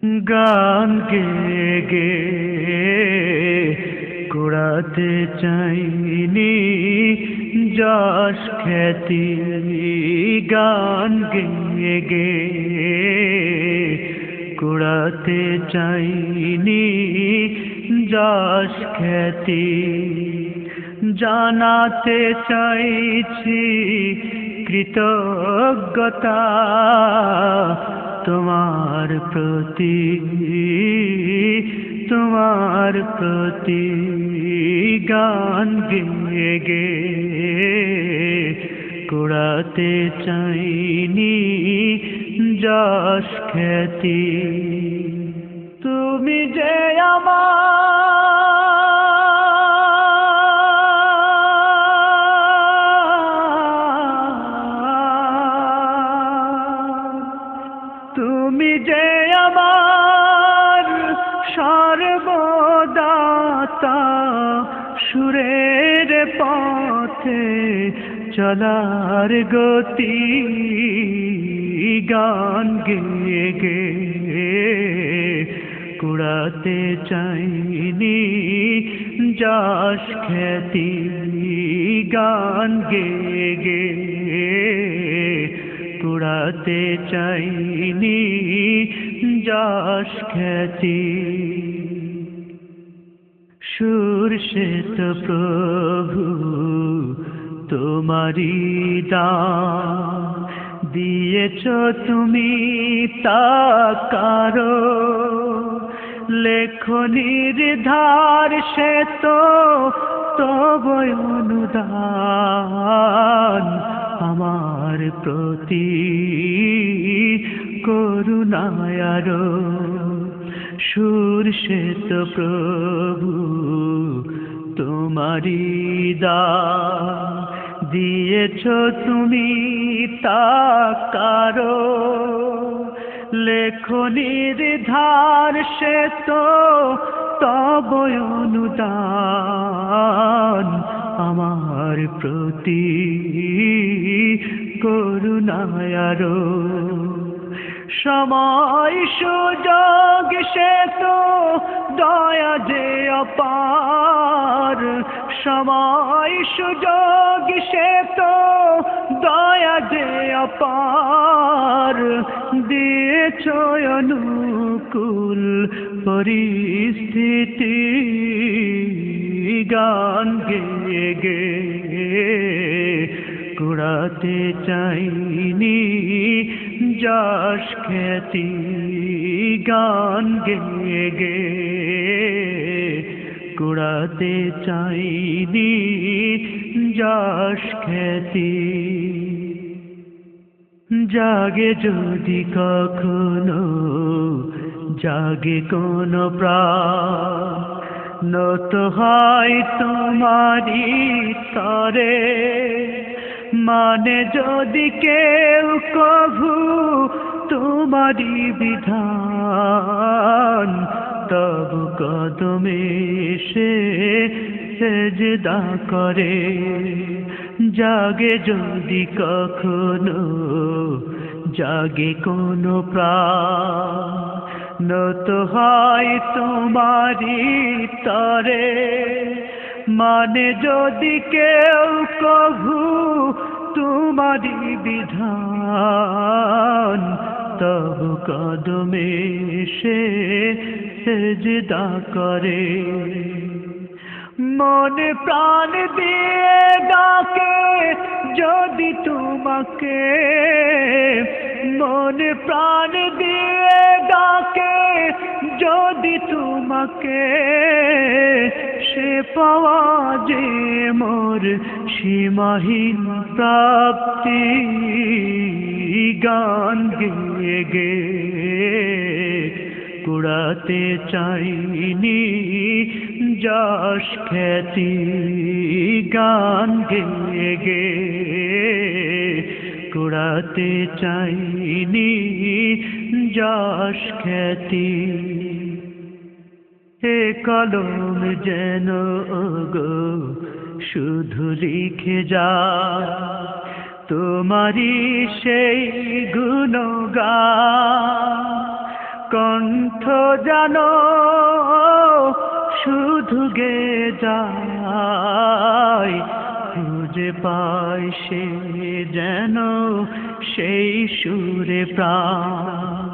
গান গে গে কুড়াতে চাইনি যশ খ্যাতি, গান গে গে কুড়াতে চাইনি যশ খ্যাতি, জানাতে চাইছি কৃতজ্ঞতা তোমার প্রতি, তোমার প্রতি। গান গেয়ে গে কুড়াতে চাইনি যশ খ্যাতি। তুমি যে তুমি যে আমার সর্বদাতা, সুরের পথে চলার গতি। গান গেয়ে গে কুড়াতে চাইনি যশ খ্যাতি, গান গেয়ে গে কুড়াতে চাইনি যশ খ্যাতি। সুর সে তো প্রভু তোমারি দান, দিয়েছ তুমি তা কারো লেখনির ধার, সে তো তব অনুদান আমার প্রতি করুণায় আরো। সুর সে তো প্রভু তোমারি দান, দিয়েছ তুমি তা কারো লেখনির ধার, সে তো তব অনুদান আমার প্রতি করুণায় আরো। সময় সুযোগ সে তো দয়া যে অপার, সময় সুযোগ সে তো দয়া যে অপার, দিয়েছ অনুকূল পরিস্থিতি। গান গেয়ে গে কুড়াতে চাইনি যশ খ্যাতি, গান গেয়ে গে কুড়াতে চাইনি যশ খ্যাতি। জাগে যদি কখনো জাগে কোনো প্রাণ, নত হয় তোমারি তরে, মানে যদি কেউ কভু তোমারি বিধান, তব কদমে সে সেজদা করে। জাগে যদি কখনো জাগে কোনো প্রাণ, নত হয় তোমারি তরে, মানে যদি কেউ কভু তোমারি বিধান, তব কদমে সে সেজদা করে। মন প্রাণ দিয়ে ডাকে যদি তোমাকে, মন প্রাণ দিয়ে ডাকে যদি তোমাকে, সে পাওয়া যে মোর সীমাহীন প্রাপ্তি। গান গেয়ে গে কুড়াতে চাইনি যশ খ্যাতি, গান গেয়ে গে কুড়াতে চাইনি যশ খ্যাতি। হে কলম যেন গো শুধু লিখে যা তোমারি সেই গুণগান, কণ্ঠ জানো শুধু গে যায়, খুঁজে পায় সে যেন সেই সুরে প্রাণ।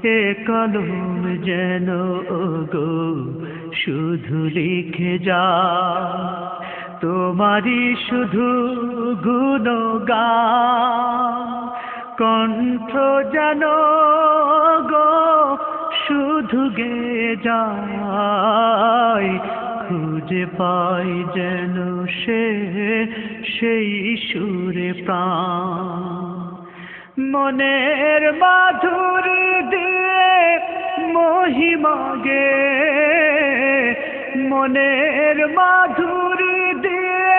এ কলম যেন ওগো শুধু লিখে যায় তোমারই শুধু গুণগান। কণ্ঠ যেন গো শুধু গে যায়, খুঁজে পাই যেন সেই সুরে প্রাণ। মনের মাধুরী দিয়ে মহিমা গে, মনের মাধুরী দিয়ে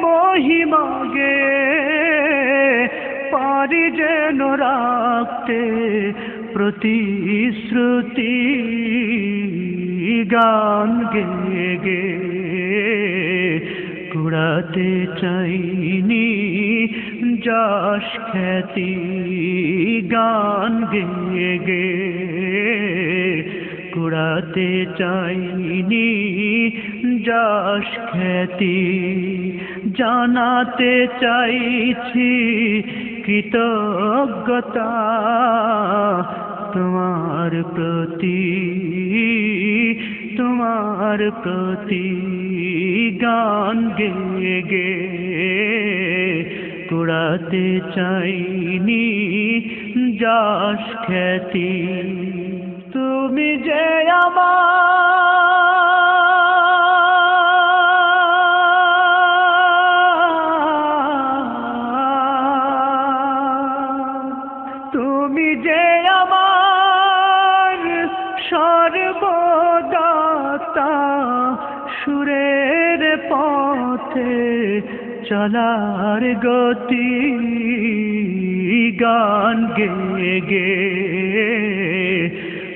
মহিমা গে, পারি যেন রাখতে প্রতিশ্রুতি। গান গে গে কুড়াতে চাইনি যশ খ্যাতি। গান গে গে কুড়াতে চাইনি যশ খ্যাতি। জানাতে চাইছি কৃতজ্ঞতা তোমার প্রতি, তোমার প্রতি। গান গে গে কুড়াতে চাইনি যশ খ্যাতি। তুমি যে তুমি যে আমার সর্বদাতা, সুরের পথে চলার গতি। গান গে গে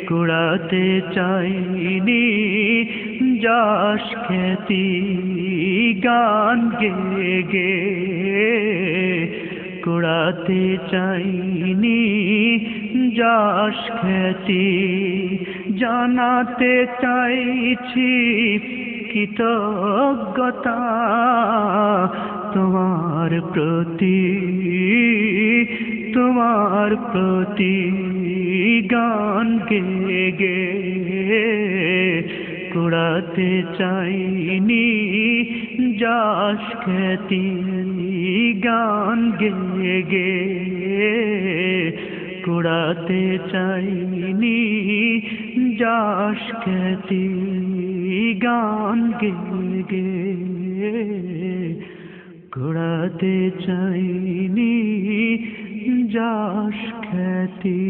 কুড়াতে চাইনি যশ খ্যাতি। গান গে গে কুড়াতে চাইনি যশ খ্যাতি। জানাতে চাইছি কৃতজ্ঞতা তোমার প্রতি, তোমার প্রতি। গান গে গে কুড়াতে চাইনি যশ খ্যাতি। গান গে গে কুড়াতে চাইনি যশ খ্যাতি। গান গে গে কুড়াতে চাইনি যশ খ্যাতি।